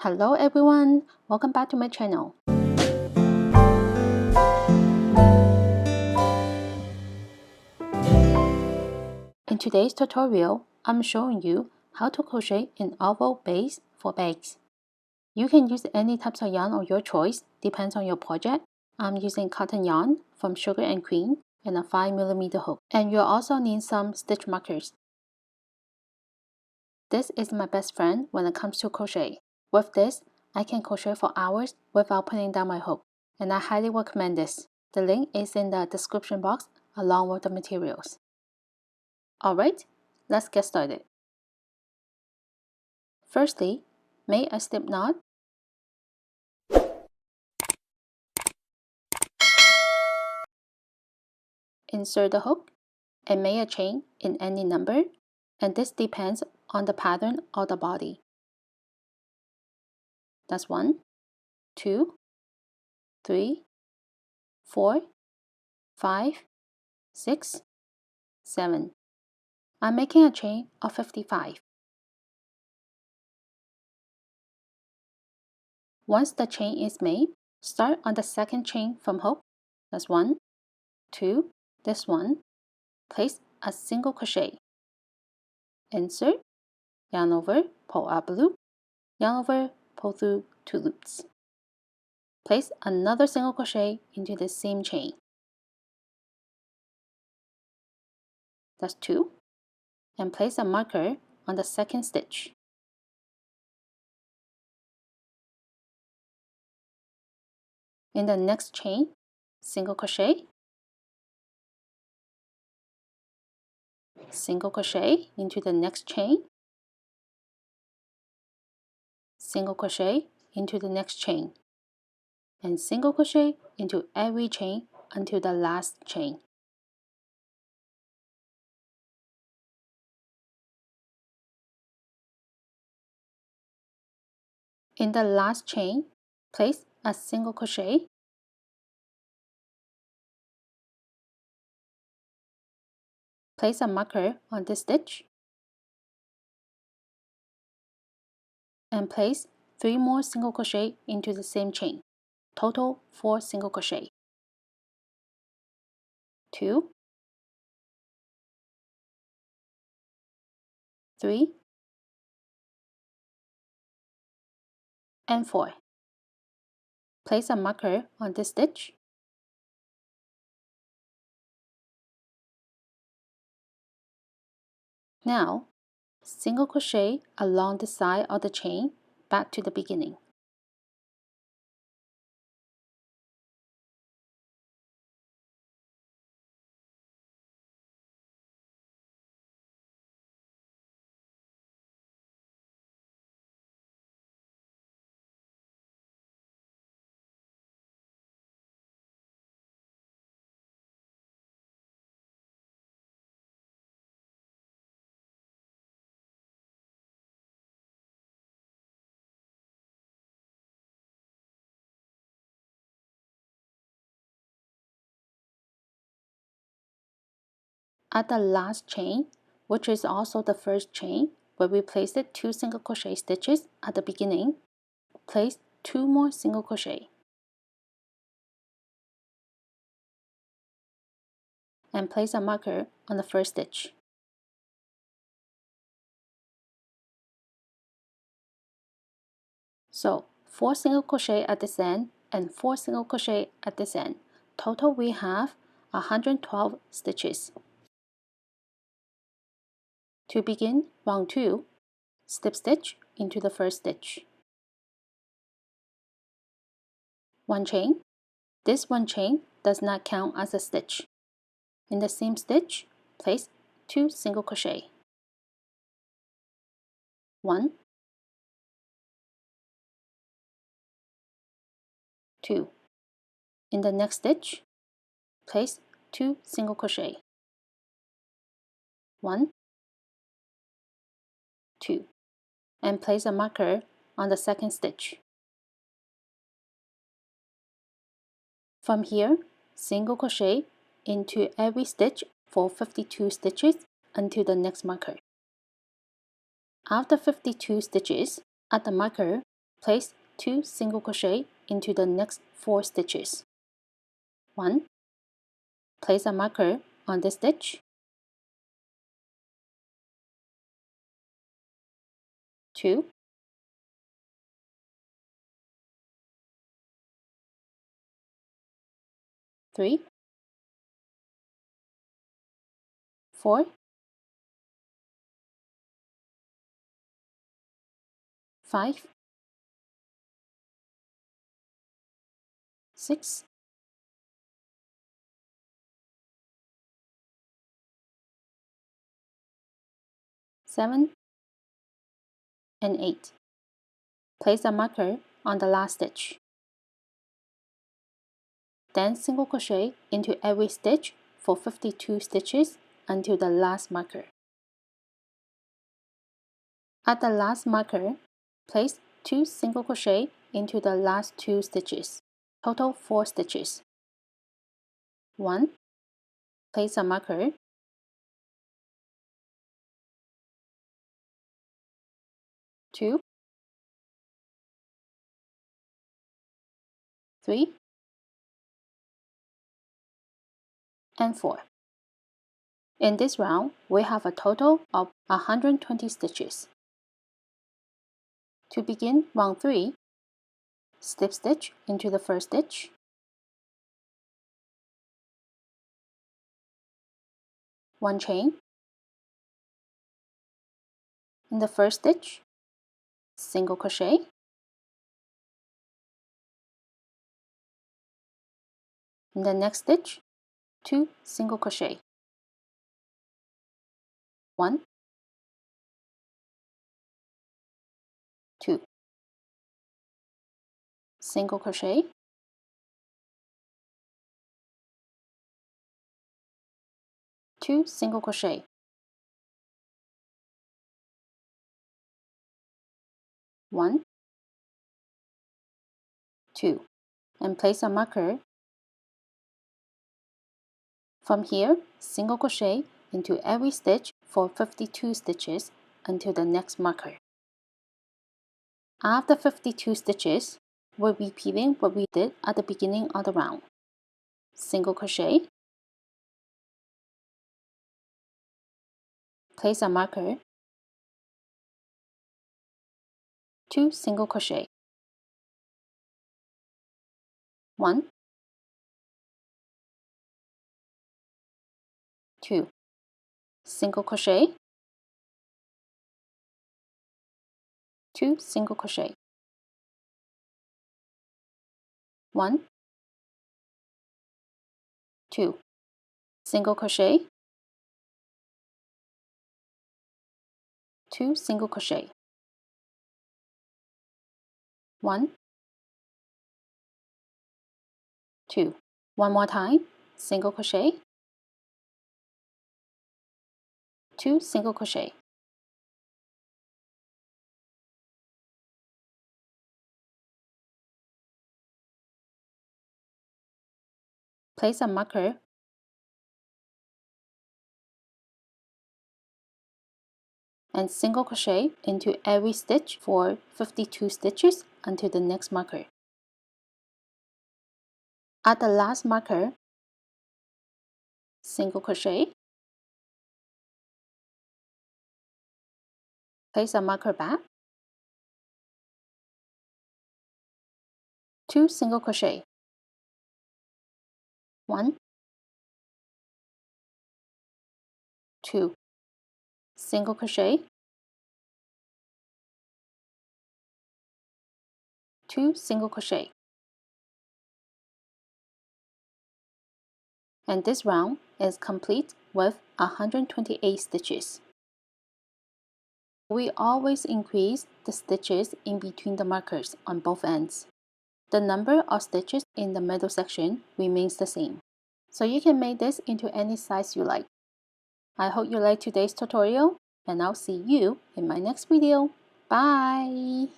Hello everyone, welcome back to my channel. In today's tutorial, I'm showing you how to crochet an oval base for bags. You can use any types of yarn of your choice, depends on your project. I'm using cotton yarn from Sugar and Cream and a 5mm hook. And you'll also need some stitch markers. This is my best friend when it comes to crochet. With this, I can crochet for hours without putting down my hook, and I highly recommend this. The link is in the description box along with the materials. Alright, let's get started. Firstly, make a slip knot. Insert the hook and make a chain in any number, and this depends on the pattern of the body. That's 1, 2, 3, 4, 5, 6, 7. I'm making a chain of 55. Once the chain is made, start on the second chain from hook. That's 1, 2, this one. Place a single crochet. Insert, yarn over, pull up a loop, yarn over, pull through 2 loops. Place another single crochet into the same chain. That's 2. And place a marker on the second stitch. In the next chain, single crochet, single crochet into the next chain, single crochet into the next chain, and single crochet into every chain until the last chain. In the last chain, place a single crochet, place a marker on this stitch, and place 3 more single crochet into the same chain. Total 4 single crochet. 2, 3, and 4. Place a marker on this stitch. Now, single crochet along the side of the chain back to the beginning. At the last chain, which is also the first chain, where we placed 2 single crochet stitches at the beginning, place 2 more single crochet. And place a marker on the first stitch. So 4 single crochet at this end and 4 single crochet at this end. Total we have 112 stitches. To begin round 2, slip stitch into the first stitch. 1 chain. This 1 chain does not count as a stitch. In the same stitch, place 2 single crochet. 1, 2. In the next stitch, place 2 single crochet. 1, 2. And place a marker on the second stitch. From here, single crochet into every stitch for 52 stitches until the next marker. After 52 stitches, at the marker, Place 2 single crochet into the next 4 stitches. 1. Place a marker on this stitch. 2. 3. 4. 5. 6. 7. And 8. Place a marker on the last stitch. Then single crochet into every stitch for 52 stitches until the last marker. At the last marker, place 2 single crochet into the last 2 stitches. Total 4 stitches. 1. Place a marker. 2. 3. And 4. In this round, we have a total of 120 stitches. To begin round 3, slip stitch into the first stitch, 1 chain. In the first stitch, single crochet, in the next stitch, 2 single crochet, 1, 2, single crochet, 2 single crochet, 1, 2, and place a marker. From here, single crochet into every stitch for 52 stitches until the next marker. After 52 stitches, we're repeating what we did at the beginning of the round. Single crochet, place a marker, 2 single crochet, 1, 2, single crochet, 2 single crochet, 1, 2, single crochet, 2 single crochet, 1, 2. One more time, single crochet, 2 single crochet, place a marker, and single crochet into every stitch for 52 stitches until the next marker. At the last marker, single crochet, place a marker back, 2 single crochet, 1, 2, single crochet, 2 single crochet. And this round is complete with 128 stitches. We always increase the stitches in between the markers on both ends. The number of stitches in the middle section remains the same, so you can make this into any size you like. I hope you liked today's tutorial, and I'll see you in my next video. Bye!